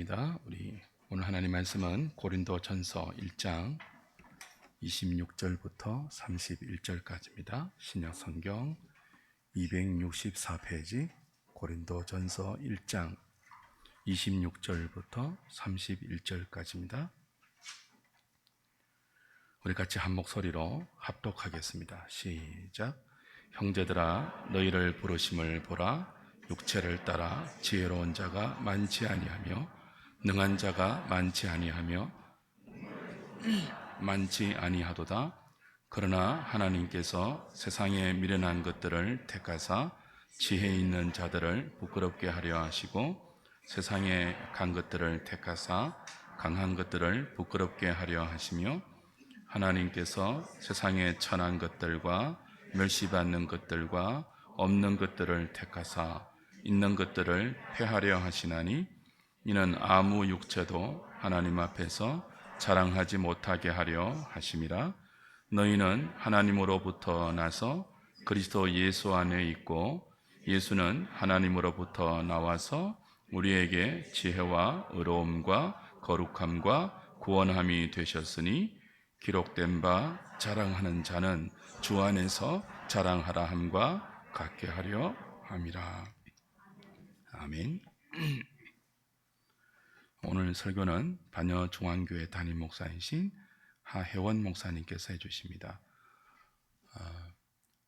기도하겠습니다. 우리 오늘 하나님 말씀은 고린도전서 1장 26절부터 31절까지입니다. 신약 성경 264페이지 고린도전서 1장 26절부터 31절까지입니다. 우리 같이 한 목소리로 합독하겠습니다. 시작. 형제들아, 너희를 부르심을 보라. 육체를 따라 지혜로운 자가 많지 아니하며 능한 자가 많지 아니하도다. 그러나 하나님께서 세상에 미련한 것들을 택하사 지혜 있는 자들을 부끄럽게 하려 하시고, 세상에 간 것들을 택하사 강한 것들을 부끄럽게 하려 하시며, 하나님께서 세상에 천한 것들과 멸시받는 것들과 없는 것들을 택하사 있는 것들을 폐하려 하시나니, 이는 아무 육체도 하나님 앞에서 자랑하지 못하게 하려 하심이라. 너희는 하나님으로부터 나서 그리스도 예수 안에 있고, 예수는 하나님으로부터 나와서 우리에게 지혜와 의로움과 거룩함과 구원함이 되셨으니, 기록된 바 자랑하는 자는 주 안에서 자랑하라 함과 같게 하려 함이라. 아멘. 오늘 설교는 반여중앙교회 담임 목사이신 하혜원 목사님께서 해주십니다.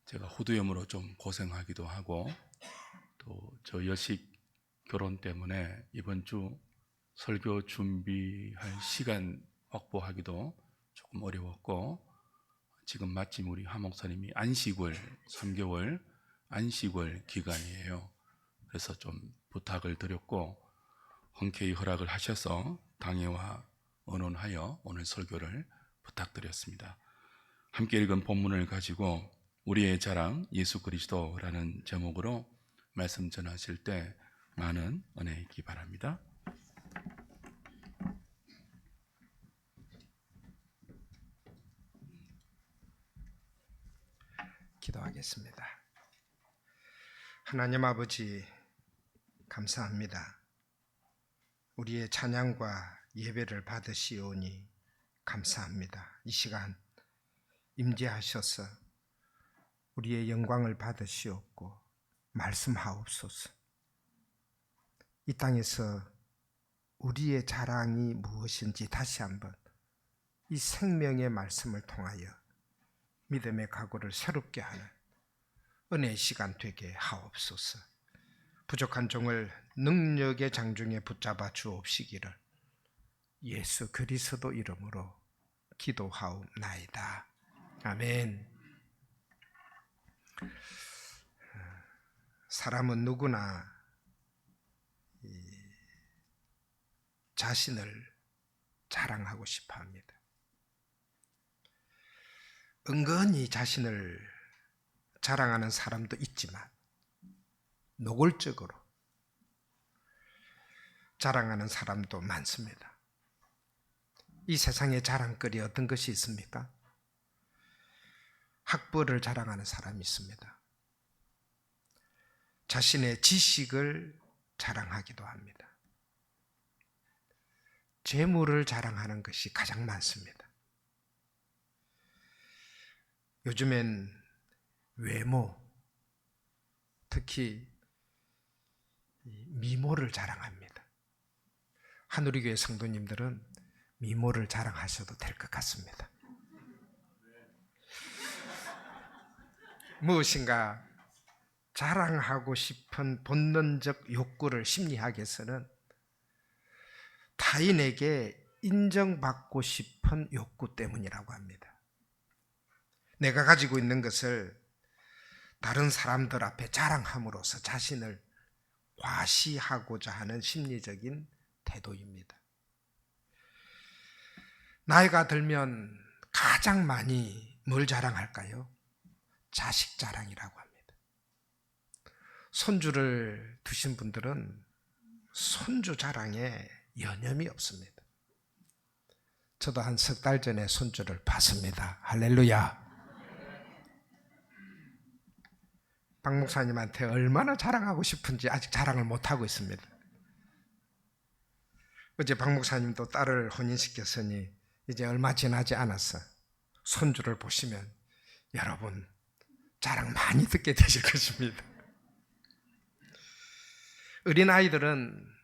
제가 후두염으로 좀 고생하기도 하고, 또 저 여식 결혼 때문에 이번 주 설교 준비할 시간 확보하기도 조금 어려웠고, 지금 마침 우리 하 목사님이 안식월 3개월 안식월 기간이에요. 그래서 좀 부탁을 드렸고 흔쾌히 허락을 하셔서 당회와 의논하여 오늘 설교를 부탁드렸습니다. 함께 읽은 본문을 가지고 우리의 자랑 예수 그리스도라는 제목으로 말씀 전하실 때 많은 은혜 있기 바랍니다. 기도하겠습니다. 하나님 아버지, 감사합니다. 우리의 찬양과 예배를 받으시오니 감사합니다. 이 시간 임재하셔서 우리의 영광을 받으시옵고 말씀하옵소서. 이 땅에서 우리의 자랑이 무엇인지 다시 한번 이 생명의 말씀을 통하여 믿음의 각오를 새롭게 하는 은혜의 시간 되게 하옵소서. 부족한 종을 능력의 장중에 붙잡아 주옵시기를 예수 그리스도 이름으로 기도하옵나이다. 아멘. 사람은 누구나 자신을 자랑하고 싶어 합니다. 은근히 자신을 자랑하는 사람도 있지만 노골적으로 자랑하는 사람도 많습니다. 이 세상에 자랑거리 어떤 것이 있습니까? 학벌을 자랑하는 사람이 있습니다. 자신의 지식을 자랑하기도 합니다. 재물을 자랑하는 것이 가장 많습니다. 요즘엔 외모, 특히 미모를 자랑합니다. 한우리교회 성도님들은 미모를 자랑하셔도 될 것 같습니다. 무엇인가 자랑하고 싶은 본능적 욕구를 심리학에서는 타인에게 인정받고 싶은 욕구 때문이라고 합니다. 내가 가지고 있는 것을 다른 사람들 앞에 자랑함으로써 자신을 과시하고자 하는 심리적인 태도입니다. 나이가 들면 가장 많이 뭘 자랑할까요? 자식 자랑이라고 합니다. 손주를 두신 분들은 손주 자랑에 여념이 없습니다. 저도 한 석 달 전에 손주를 봤습니다. 할렐루야. 박 목사님한테 얼마나 자랑하고 싶은지 아직 자랑을 못하고 있습니다. 어제 박 목사님도 딸을 혼인시켰으니 이제 얼마 지나지 않았어. 손주를 보시면 여러분 자랑 많이 듣게 되실 것입니다. 어린아이들은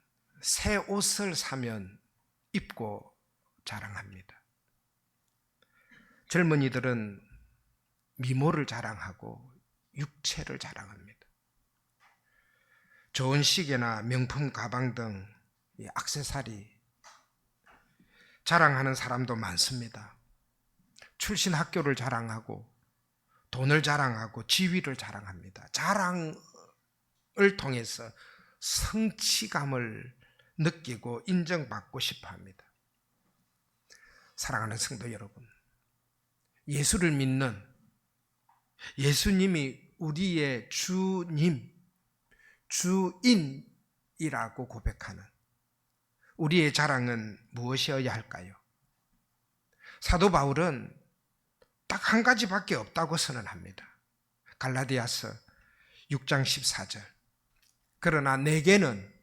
새 옷을 사면 입고 자랑합니다. 젊은이들은 미모를 자랑하고 육체를 자랑합니다. 좋은 시계나 명품 가방 등 액세서리 자랑하는 사람도 많습니다. 출신 학교를 자랑하고 돈을 자랑하고 지위를 자랑합니다. 자랑을 통해서 성취감을 느끼고 인정받고 싶어 합니다. 사랑하는 성도 여러분, 예수를 믿는 예수님이 우리의 주님, 주인이라고 고백하는 우리의 자랑은 무엇이어야 할까요? 사도 바울은 딱 한 가지밖에 없다고 선언합니다. 갈라디아서 6장 14절. 그러나 내게는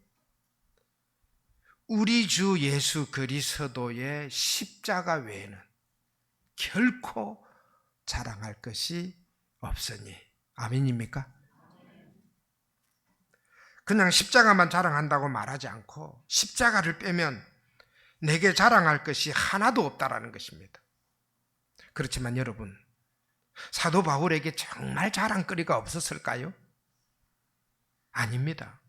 우리 주 예수 그리스도의 십자가 외에는 결코 자랑할 것이 없으니. 아멘입니까? 그냥 십자가만 자랑한다고 말하지 않고 십자가를 빼면 내게 자랑할 것이 하나도 없다라는 것입니다. 그렇지만 여러분, 사도 바울에게 정말 자랑거리가 없었을까요? 아닙니다.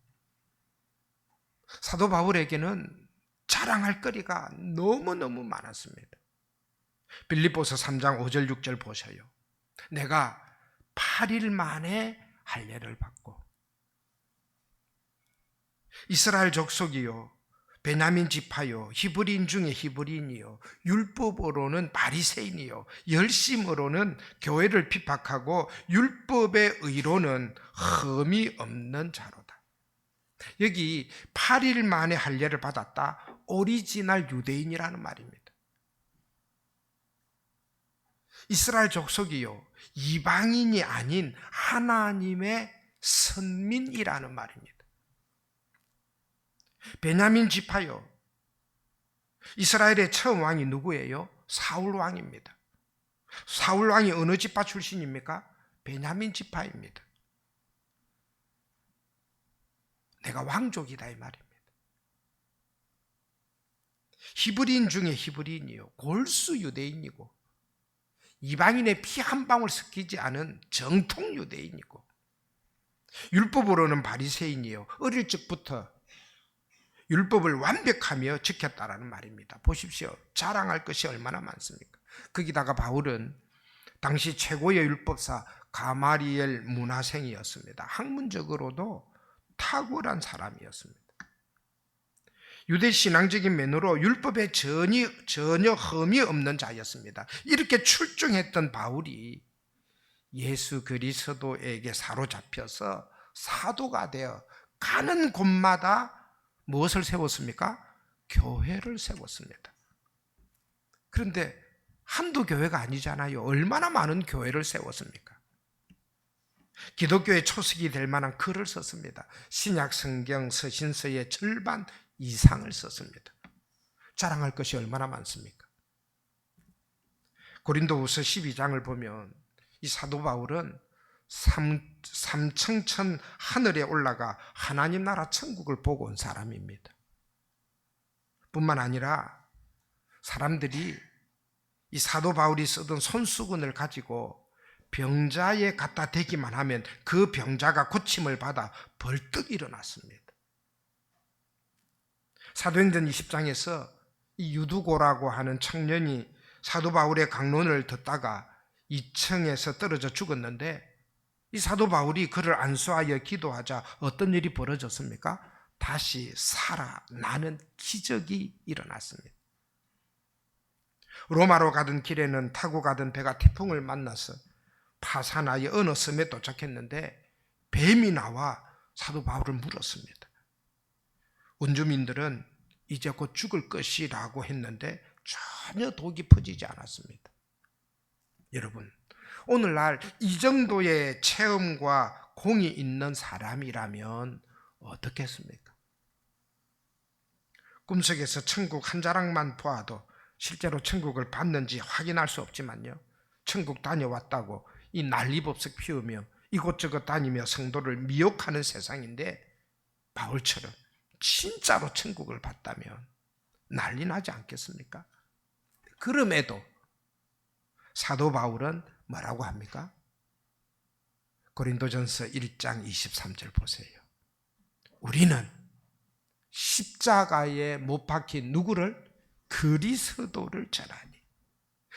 사도 바울에게는 자랑할 거리가 너무너무 많았습니다. 빌립보서 3장 5절 6절 보셔요. 내가 8일 만에 할례를 받고 이스라엘 족속이요 베냐민 지파요 히브리인 중에 히브리인이요 율법으로는 바리새인이요 열심으로는 교회를 핍박하고 율법의 의로는 흠이 없는 자로다. 여기 8일 만에 할례를 받았다, 오리지널 유대인이라는 말입니다. 이스라엘 족속이요 이방인이 아닌 하나님의 선민이라는 말입니다. 베냐민 지파요, 이스라엘의 처음 왕이 누구예요? 사울 왕입니다. 사울 왕이 어느 지파 출신입니까? 베냐민 지파입니다. 내가 왕족이다 이 말입니다. 히브리인 중에 히브리인이요 골수 유대인이고 이방인의 피 한 방울 섞이지 않은 정통 유대인이고 율법으로는 바리새인이요 어릴 적부터 율법을 완벽하며 지켰다라는 말입니다. 보십시오. 자랑할 것이 얼마나 많습니까? 거기다가 바울은 당시 최고의 율법사 가마리엘 문화생이었습니다. 학문적으로도 탁월한 사람이었습니다. 유대 신앙적인 면으로 율법에 전혀 흠이 없는 자였습니다. 이렇게 출중했던 바울이 예수 그리스도에게 사로잡혀서 사도가 되어 가는 곳마다 무엇을 세웠습니까? 교회를 세웠습니다. 그런데 한두 교회가 아니잖아요. 얼마나 많은 교회를 세웠습니까? 기독교의 초석이 될 만한 글을 썼습니다. 신약 성경 서신서의 절반 이상을 썼습니다. 자랑할 것이 얼마나 많습니까? 고린도후서 12장을 보면 이 사도 바울은 삼층천 하늘에 올라가 하나님 나라 천국을 보고 온 사람입니다. 뿐만 아니라 사람들이 이 사도 바울이 쓰던 손수건을 가지고 병자에 갖다 대기만 하면 그 병자가 고침을 받아 벌떡 일어났습니다. 사도행전 20장에서 이 유두고라고 하는 청년이 사도 바울의 강론을 듣다가 2층에서 떨어져 죽었는데 이 사도 바울이 그를 안수하여 기도하자 어떤 일이 벌어졌습니까? 다시 살아나는 기적이 일어났습니다. 로마로 가던 길에는 타고 가던 배가 태풍을 만나서 파사나의 어느 섬에 도착했는데 뱀이 나와 사도 바울을 물었습니다. 원주민들은 이제 곧 죽을 것이라고 했는데 전혀 독이 퍼지지 않았습니다. 여러분, 오늘날 이 정도의 체험과 공이 있는 사람이라면 어떻겠습니까? 꿈속에서 천국 한 자락만 보아도 실제로 천국을 봤는지 확인할 수 없지만요, 천국 다녀왔다고 이 난리법석 피우며 이곳저곳 다니며 성도를 미혹하는 세상인데, 바울처럼 진짜로 천국을 봤다면 난리 나지 않겠습니까? 그럼에도 사도 바울은 뭐라고 합니까? 고린도전서 1장 23절 보세요. 우리는 십자가에 못 박힌 누구를? 그리스도를 전하니.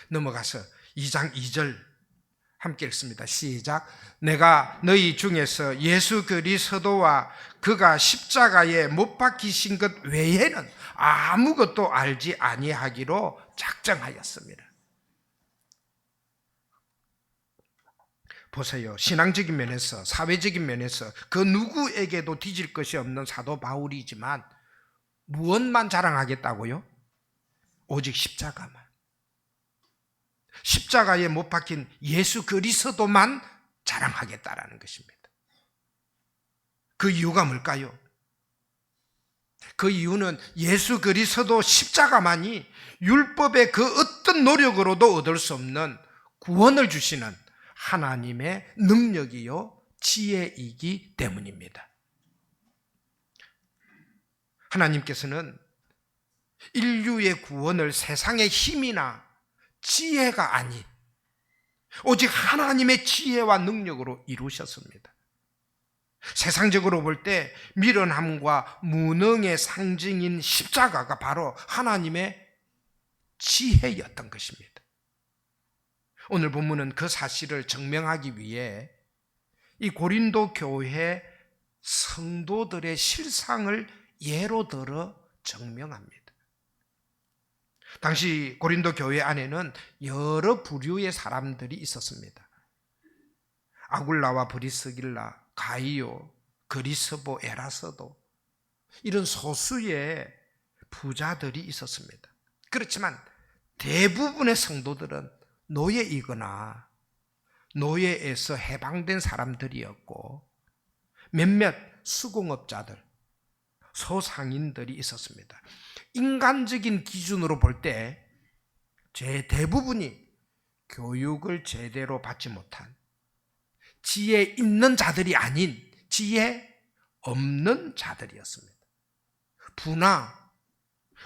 넘어가서 2장 2절 함께 읽습니다. 시작. 내가 너희 중에서 예수 그리스도와 그가 십자가에 못 박히신 것 외에는 아무것도 알지 아니하기로 작정하였습니다. 보세요. 신앙적인 면에서, 사회적인 면에서 그 누구에게도 뒤질 것이 없는 사도 바울이지만 무엇만 자랑하겠다고요? 오직 십자가만. 십자가에 못 박힌 예수 그리스도만 자랑하겠다라는 것입니다. 그 이유가 뭘까요? 그 이유는 예수 그리스도 십자가만이 율법의 그 어떤 노력으로도 얻을 수 없는 구원을 주시는 하나님의 능력이요 지혜이기 때문입니다. 하나님께서는 인류의 구원을 세상의 힘이나 지혜가 아닌 오직 하나님의 지혜와 능력으로 이루셨습니다. 세상적으로 볼 때 미련함과 무능의 상징인 십자가가 바로 하나님의 지혜였던 것입니다. 오늘 본문은 그 사실을 증명하기 위해 이 고린도 교회 성도들의 실상을 예로 들어 증명합니다. 당시 고린도 교회 안에는 여러 부류의 사람들이 있었습니다. 아굴라와 브리스길라, 가이오, 그리스보, 에라서도, 이런 소수의 부자들이 있었습니다. 그렇지만 대부분의 성도들은 노예이거나 노예에서 해방된 사람들이었고 몇몇 수공업자들, 소상인들이 있었습니다. 인간적인 기준으로 볼 때 대부분이 교육을 제대로 받지 못한 지혜 있는 자들이 아닌 지혜 없는 자들이었습니다. 부나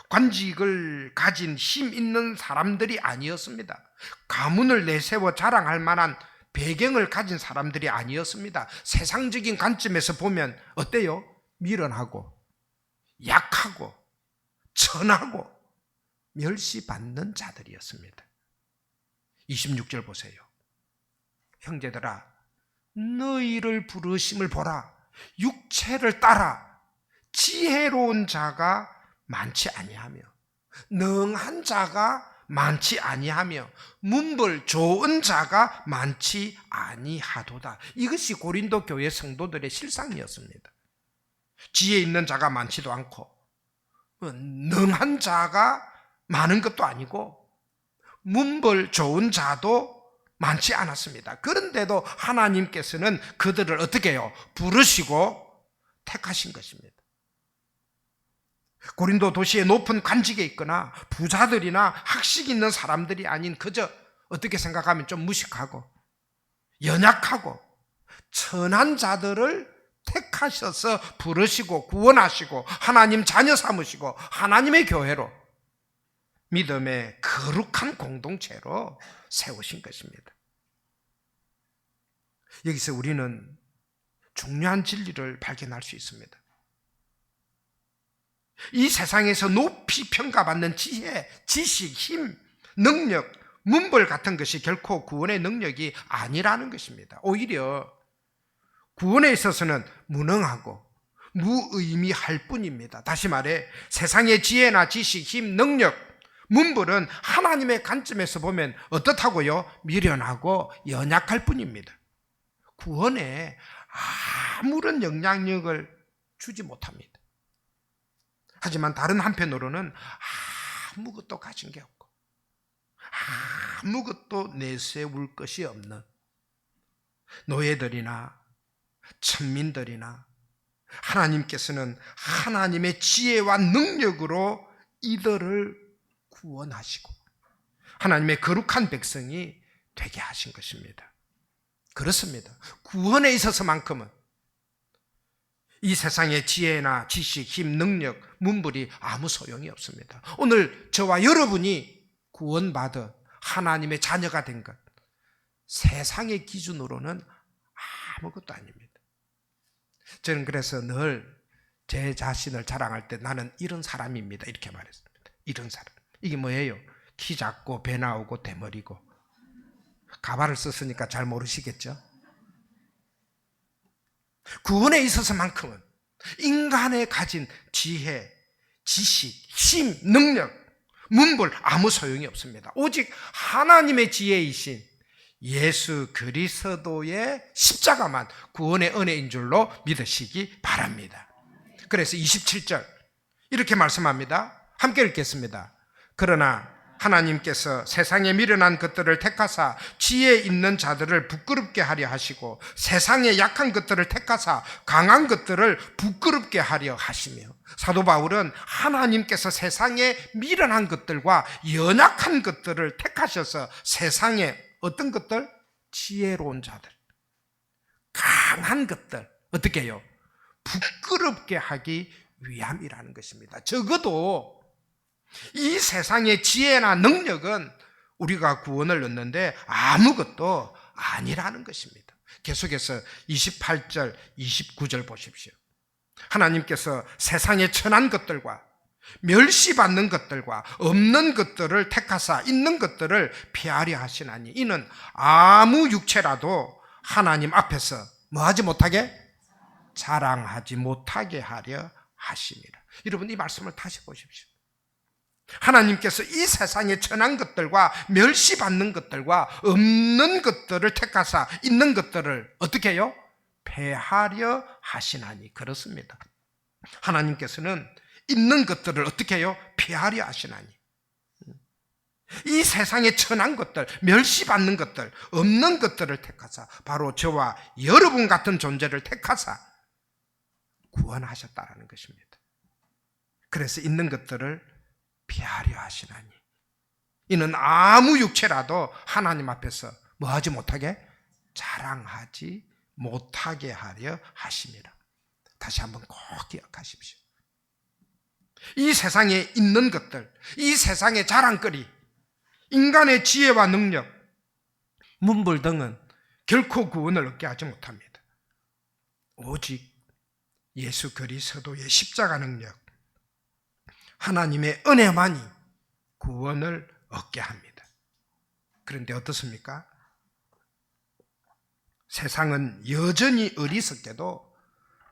관직을 가진 힘 있는 사람들이 아니었습니다. 가문을 내세워 자랑할 만한 배경을 가진 사람들이 아니었습니다. 세상적인 관점에서 보면 어때요? 미련하고 약하고 천하고 멸시받는 자들이었습니다. 26절 보세요. 형제들아, 너희를 부르심을 보라. 육체를 따라 지혜로운 자가 많지 아니하며 능한 자가 많지 아니하며 문벌 좋은 자가 많지 아니하도다. 이것이 고린도 교회 성도들의 실상이었습니다. 지혜 있는 자가 많지도 않고 능한 자가 많은 것도 아니고 문벌 좋은 자도 많지 않았습니다. 그런데도 하나님께서는 그들을 어떻게 해요? 부르시고 택하신 것입니다. 고린도 도시의 높은 관직에 있거나 부자들이나 학식 있는 사람들이 아닌 그저 어떻게 생각하면 좀 무식하고 연약하고 천한 자들을 택하셔서 부르시고 구원하시고 하나님 자녀 삼으시고 하나님의 교회로, 믿음의 거룩한 공동체로 세우신 것입니다. 여기서 우리는 중요한 진리를 발견할 수 있습니다. 이 세상에서 높이 평가받는 지혜, 지식, 힘, 능력, 문벌 같은 것이 결코 구원의 능력이 아니라는 것입니다. 오히려 구원에 있어서는 무능하고 무의미할 뿐입니다. 다시 말해 세상의 지혜나 지식, 힘, 능력, 문벌은 하나님의 관점에서 보면 어떻다고요? 미련하고 연약할 뿐입니다. 구원에 아무런 영향력을 주지 못합니다. 하지만 다른 한편으로는 아무것도 가진 게 없고 아무것도 내세울 것이 없는 노예들이나 천민들이나 하나님께서는 하나님의 지혜와 능력으로 이들을 구원하시고 하나님의 거룩한 백성이 되게 하신 것입니다. 그렇습니다. 구원에 있어서만큼은 이 세상의 지혜나 지식, 힘, 능력, 문불이 아무 소용이 없습니다. 오늘 저와 여러분이 구원받아 하나님의 자녀가 된 것, 세상의 기준으로는 아무것도 아닙니다. 저는 그래서 늘 제 자신을 자랑할 때 나는 이런 사람입니다 이렇게 말했습니다. 이런 사람. 이게 뭐예요? 키 작고 배 나오고 대머리고. 가발을 썼으니까 잘 모르시겠죠? 구원에 있어서만큼은 인간의 가진 지혜, 지식, 힘, 능력, 문불 아무 소용이 없습니다. 오직 하나님의 지혜이신 예수 그리스도의 십자가만 구원의 은혜인 줄로 믿으시기 바랍니다. 그래서 27절 이렇게 말씀합니다. 함께 읽겠습니다. 그러나 하나님께서 세상에 미련한 것들을 택하사 지혜 있는 자들을 부끄럽게 하려 하시고 세상에 약한 것들을 택하사 강한 것들을 부끄럽게 하려 하시며, 사도 바울은 하나님께서 세상에 미련한 것들과 연약한 것들을 택하셔서 세상에 어떤 것들? 지혜로운 자들, 강한 것들 어떻게 해요? 부끄럽게 하기 위함이라는 것입니다. 적어도 이 세상의 지혜나 능력은 우리가 구원을 얻는데 아무것도 아니라는 것입니다. 계속해서 28절, 29절 보십시오. 하나님께서 세상의 천한 것들과 멸시받는 것들과 없는 것들을 택하사 있는 것들을 피하려 하시나니 이는 아무 육체라도 하나님 앞에서 뭐하지 못하게? 자랑하지 못하게 하려 하심이라. 여러분 이 말씀을 다시 보십시오. 하나님께서 이 세상의 천한 것들과 멸시받는 것들과 없는 것들을 택하사 있는 것들을 어떻게 해요? 패하려 하시나니. 그렇습니다. 하나님께서는 있는 것들을 어떻게 해요? 피하려 하시나니. 이 세상의 천한 것들, 멸시받는 것들, 없는 것들을 택하사 바로 저와 여러분 같은 존재를 택하사 구원하셨다는 것입니다. 그래서 있는 것들을 피하려 하시나니 이는 아무 육체라도 하나님 앞에서 뭐하지 못하게? 자랑하지 못하게 하려 하심이라. 다시 한번 꼭 기억하십시오. 이 세상에 있는 것들, 이 세상의 자랑거리, 인간의 지혜와 능력, 문불 등은 결코 구원을 얻게 하지 못합니다. 오직 예수 그리스도의 십자가 능력, 하나님의 은혜만이 구원을 얻게 합니다. 그런데 어떻습니까? 세상은 여전히 어리석게도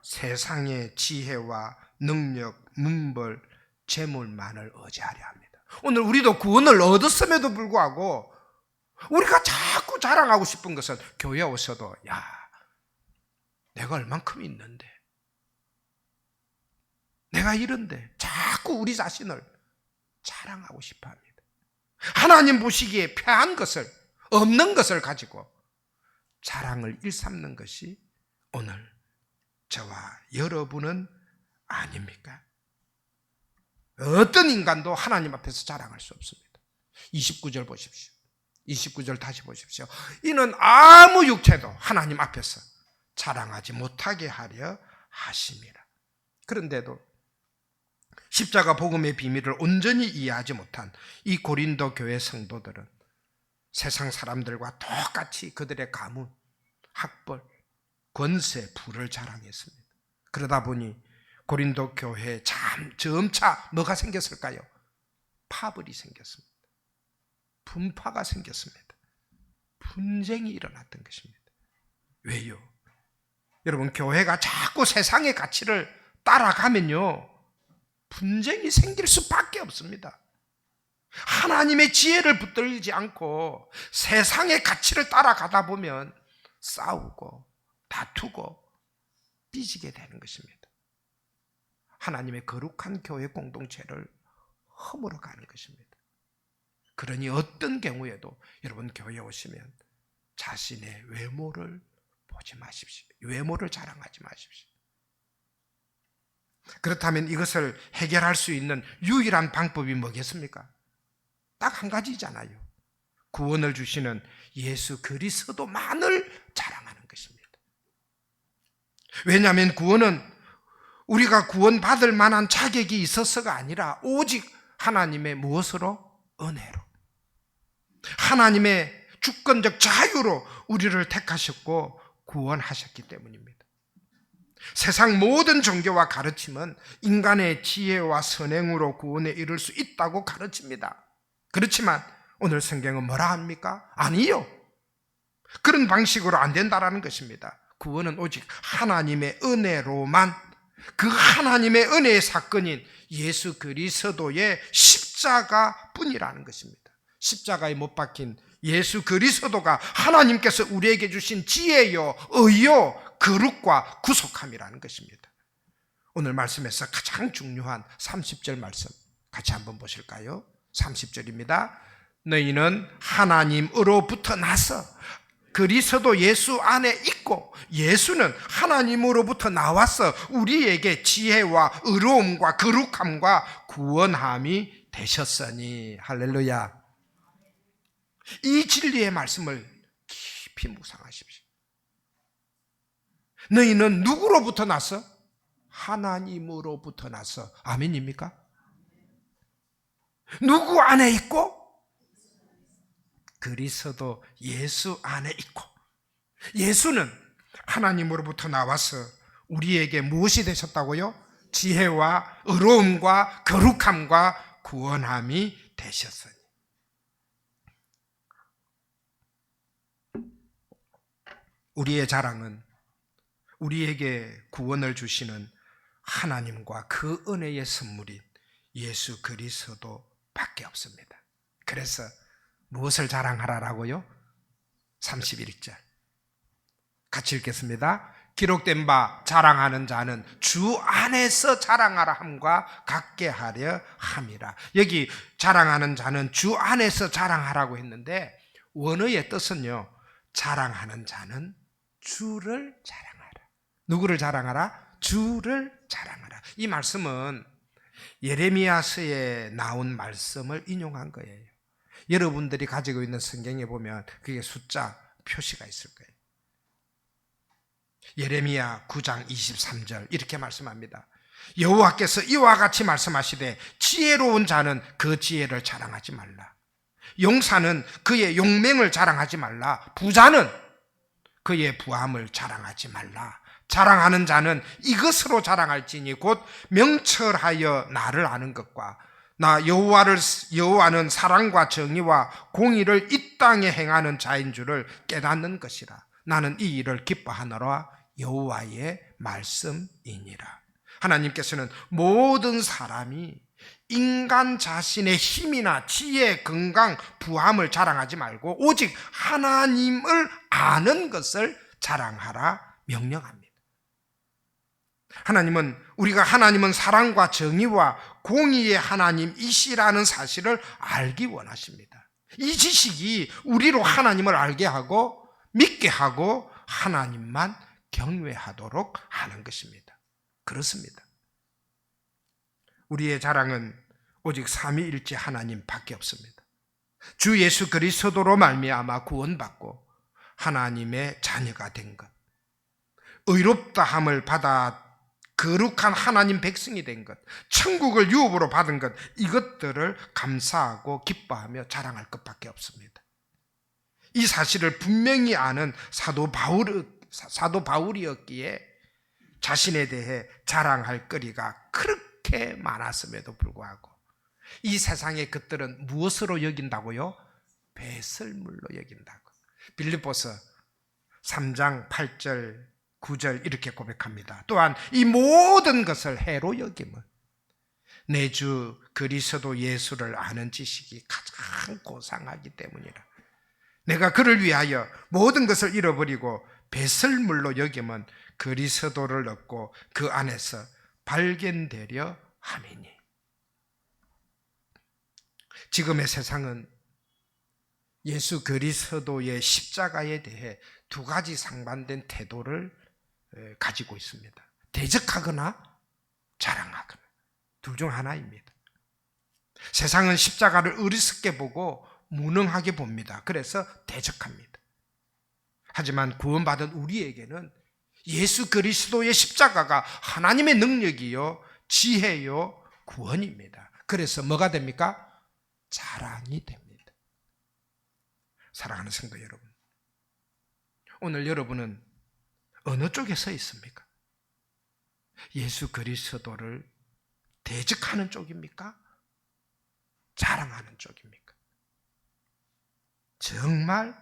세상의 지혜와 능력, 문벌, 재물만을 의지하려 합니다. 오늘 우리도 구원을 얻었음에도 불구하고 우리가 자꾸 자랑하고 싶은 것은 교회에 오셔도 야, 내가 얼만큼 있는데, 내가 이런데 자꾸 우리 자신을 자랑하고 싶어 합니다. 하나님 보시기에 패한 것을, 없는 것을 가지고 자랑을 일삼는 것이 오늘 저와 여러분은 아닙니까? 어떤 인간도 하나님 앞에서 자랑할 수 없습니다. 29절 보십시오. 29절 다시 보십시오. 이는 아무 육체도 하나님 앞에서 자랑하지 못하게 하려 하심이라. 그런데도 십자가 복음의 비밀을 온전히 이해하지 못한 이 고린도 교회 성도들은 세상 사람들과 똑같이 그들의 가문, 학벌, 권세, 부를 자랑했습니다. 그러다 보니 고린도 교회에 점차 뭐가 생겼을까요? 파벌이 생겼습니다. 분파가 생겼습니다. 분쟁이 일어났던 것입니다. 왜요? 여러분, 교회가 자꾸 세상의 가치를 따라가면요, 분쟁이 생길 수밖에 없습니다. 하나님의 지혜를 붙들지 않고 세상의 가치를 따라가다 보면 싸우고 다투고 삐지게 되는 것입니다. 하나님의 거룩한 교회 공동체를 허물어가는 것입니다. 그러니 어떤 경우에도 여러분 교회에 오시면 자신의 외모를 보지 마십시오. 외모를 자랑하지 마십시오. 그렇다면 이것을 해결할 수 있는 유일한 방법이 뭐겠습니까? 딱 한 가지잖아요. 구원을 주시는 예수 그리스도만을 자랑하는 것입니다. 왜냐하면 구원은 우리가 구원받을 만한 자격이 있어서가 아니라 오직 하나님의 무엇으로? 은혜로. 하나님의 주권적 자유로 우리를 택하셨고 구원하셨기 때문입니다. 세상 모든 종교와 가르침은 인간의 지혜와 선행으로 구원에 이를 수 있다고 가르칩니다. 그렇지만 오늘 성경은 뭐라 합니까? 아니요. 그런 방식으로 안 된다라는 것입니다. 구원은 오직 하나님의 은혜로만, 그 하나님의 은혜의 사건인 예수 그리스도의 십자가 뿐이라는 것입니다. 십자가에 못 박힌 예수 그리스도가 하나님께서 우리에게 주신 지혜요, 의요, 거룩과 구속함이라는 것입니다. 오늘 말씀에서 가장 중요한 30절 말씀 같이 한번 보실까요? 30절입니다. 너희는 하나님으로부터 나서 그리스도 예수 안에 있고 예수는 하나님으로부터 나와서 우리에게 지혜와 의로움과 거룩함과 구원함이 되셨으니. 할렐루야. 이 진리의 말씀을 깊이 묵상하십시오. 너희는 누구로부터 나서? 하나님으로부터 나서. 아멘입니까? 누구 안에 있고? 그리스도 예수 안에 있고, 예수는 하나님으로부터 나와서 우리에게 무엇이 되셨다고요? 지혜와 의로움과 거룩함과 구원함이 되셨으니. 우리의 자랑은 우리에게 구원을 주시는 하나님과 그 은혜의 선물인 예수 그리스도밖에 없습니다. 그래서 무엇을 자랑하라라고요? 31절 같이 읽겠습니다. 기록된 바 자랑하는 자는 주 안에서 자랑하라 함과 같게 하려 함이라. 여기 자랑하는 자는 주 안에서 자랑하라고 했는데 원어의 뜻은요, 자랑하는 자는 주를 자랑하라. 누구를 자랑하라? 주를 자랑하라. 이 말씀은 예레미야서에 나온 말씀을 인용한 거예요. 여러분들이 가지고 있는 성경에 보면 그게 숫자 표시가 있을 거예요. 예레미야 9장 23절 이렇게 말씀합니다. 여호와께서 이와 같이 말씀하시되 지혜로운 자는 그 지혜를 자랑하지 말라. 용사는 그의 용맹을 자랑하지 말라. 부자는 그의 부함을 자랑하지 말라. 자랑하는 자는 이것으로 자랑할지니 곧 명철하여 나를 아는 것과 나 여호와는 사랑과 정의와 공의를 이 땅에 행하는 자인 줄을 깨닫는 것이라. 나는 이 일을 기뻐하노라. 여호와의 말씀이니라. 하나님께서는 모든 사람이 인간 자신의 힘이나 지혜, 건강, 부함을 자랑하지 말고 오직 하나님을 아는 것을 자랑하라 명령합니다. 하나님은 사랑과 정의와 공의의 하나님이시라는 사실을 알기 원하십니다. 이 지식이 우리로 하나님을 알게 하고 믿게 하고 하나님만 경외하도록 하는 것입니다. 그렇습니다. 우리의 자랑은 오직 삼위일체 하나님밖에 없습니다. 주 예수 그리스도로 말미암아 구원받고 하나님의 자녀가 된 것, 의롭다함을 받아 거룩한 하나님 백성이 된 것, 천국을 유업으로 받은 것, 이것들을 감사하고 기뻐하며 자랑할 것밖에 없습니다. 이 사실을 분명히 아는 사도 바울이었기에 자신에 대해 자랑할 거리가 그렇게 많았음에도 불구하고 이 세상의 것들은 무엇으로 여긴다고요? 배설물로 여긴다고. 빌립보서 3장 8절 9절 이렇게 고백합니다. 또한 이 모든 것을 해로 여김은 내 주 그리스도 예수를 아는 지식이 가장 고상하기 때문이라. 내가 그를 위하여 모든 것을 잃어버리고 배설물로 여김은 그리스도를 얻고 그 안에서 발견되려 함이니. 지금의 세상은 예수 그리스도의 십자가에 대해 두 가지 상반된 태도를 가지고 있습니다. 대적하거나 자랑하거나 둘 중 하나입니다. 세상은 십자가를 어리석게 보고 무능하게 봅니다. 그래서 대적합니다. 하지만 구원받은 우리에게는 예수 그리스도의 십자가가 하나님의 능력이요, 지혜요, 구원입니다. 그래서 뭐가 됩니까? 자랑이 됩니다. 사랑하는 성도 여러분, 오늘 여러분은 어느 쪽에 서 있습니까? 예수 그리스도를 대적하는 쪽입니까? 자랑하는 쪽입니까? 정말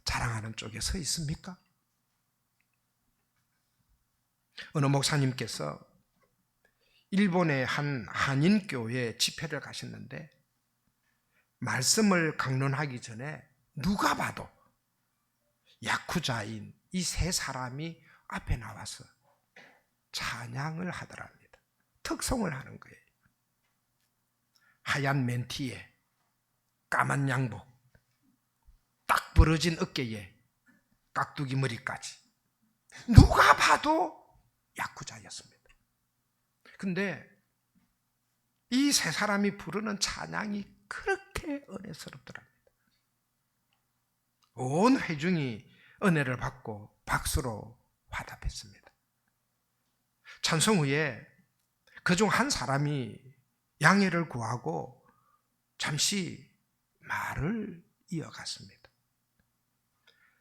자랑하는 쪽에 서 있습니까? 어느 목사님께서 일본의 한 한인교회 집회를 가셨는데 말씀을 강론하기 전에 누가 봐도 야쿠자인 이 세 사람이 앞에 나와서 찬양을 하더랍니다. 특송을 하는 거예요. 하얀 맨티에 까만 양복, 딱 벌어진 어깨에 깍두기 머리까지 누가 봐도 야쿠자였습니다. 근데 이 세 사람이 부르는 찬양이 그렇게 은혜스럽더랍니다. 온 회중이 은혜를 받고 박수로 화답했습니다. 찬송 후에 그중 한 사람이 양해를 구하고 잠시 말을 이어갔습니다.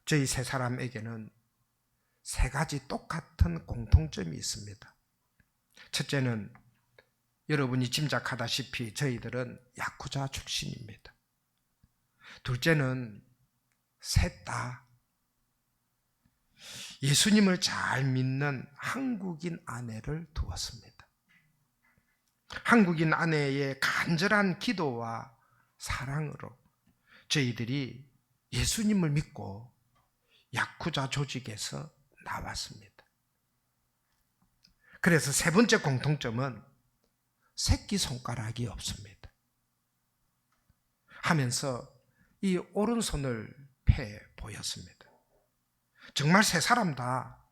저희 세 사람에게는 세 가지 똑같은 공통점이 있습니다. 첫째는 여러분이 짐작하다시피 저희들은 야쿠자 출신입니다. 둘째는 셋 다 예수님을 잘 믿는 한국인 아내를 두었습니다. 한국인 아내의 간절한 기도와 사랑으로 저희들이 예수님을 믿고 야쿠자 조직에서 나왔습니다. 그래서 세 번째 공통점은 새끼손가락이 없습니다. 하면서 이 오른손을 펴 보였습니다. 정말 세 사람 다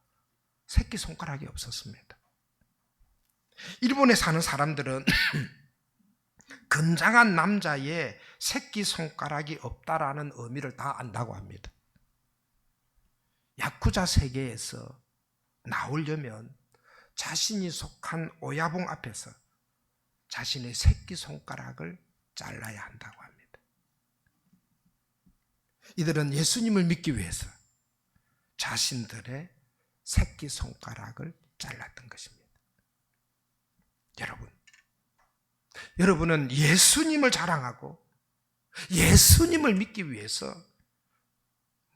새끼손가락이 없었습니다. 일본에 사는 사람들은 건장한 남자의 새끼손가락이 없다라는 의미를 다 안다고 합니다. 야쿠자 세계에서 나오려면 자신이 속한 오야봉 앞에서 자신의 새끼손가락을 잘라야 한다고 합니다. 이들은 예수님을 믿기 위해서 자신들의 새끼손가락을 잘랐던 것입니다. 여러분은 예수님을 자랑하고 예수님을 믿기 위해서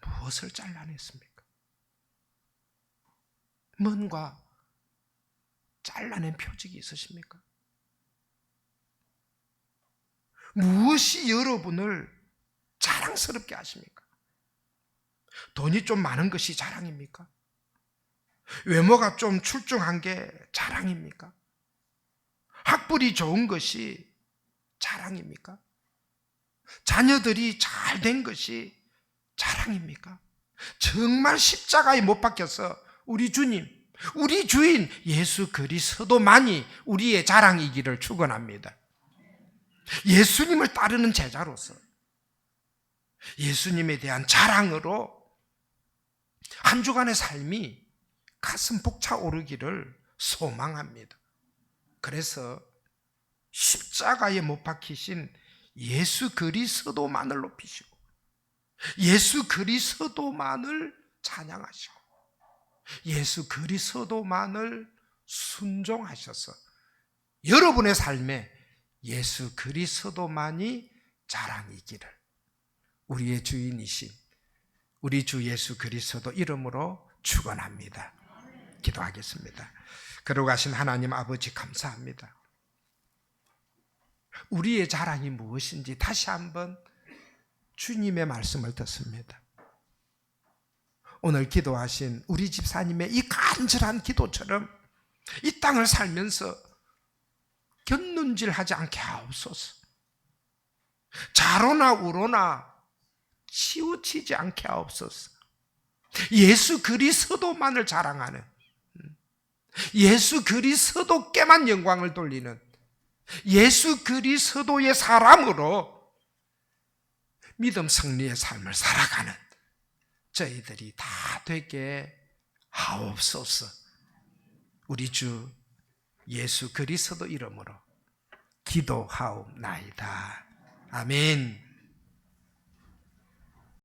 무엇을 잘라냈습니까? 뭔가 잘라낸 표적이 있으십니까? 무엇이 여러분을 자랑스럽게 하십니까? 돈이 좀 많은 것이 자랑입니까? 외모가 좀 출중한 게 자랑입니까? 학벌이 좋은 것이 자랑입니까? 자녀들이 잘 된 것이 자랑입니까? 정말 십자가에 못 박혀서 우리 주님, 우리 주인 예수 그리스도만이 우리의 자랑이기를 축원합니다. 예수님을 따르는 제자로서 예수님에 대한 자랑으로 한 주간의 삶이 가슴 벅차오르기를 소망합니다. 그래서 십자가에 못 박히신 예수 그리스도만을 높이시고 예수 그리스도만을 찬양하시고 예수 그리스도만을 순종하셔서 여러분의 삶에 예수 그리스도만이 자랑이기를 우리의 주인이신 우리 주 예수 그리스도 이름으로 축원합니다. 기도하겠습니다. 거룩하신 하나님 아버지 감사합니다. 우리의 자랑이 무엇인지 다시 한번 주님의 말씀을 듣습니다. 오늘 기도하신 우리 집사님의 이 간절한 기도처럼 이 땅을 살면서 곁눈질하지 않게 하옵소서. 좌로나 우로나 치우치지 않게 하옵소서. 예수 그리스도만을 자랑하는 예수 그리스도께만 영광을 돌리는 예수 그리스도의 사람으로 믿음 승리의 삶을 살아가는 저희들이 다 되게 하옵소서. 우리 주 예수 그리스도 이름으로 기도하옵나이다. 아멘.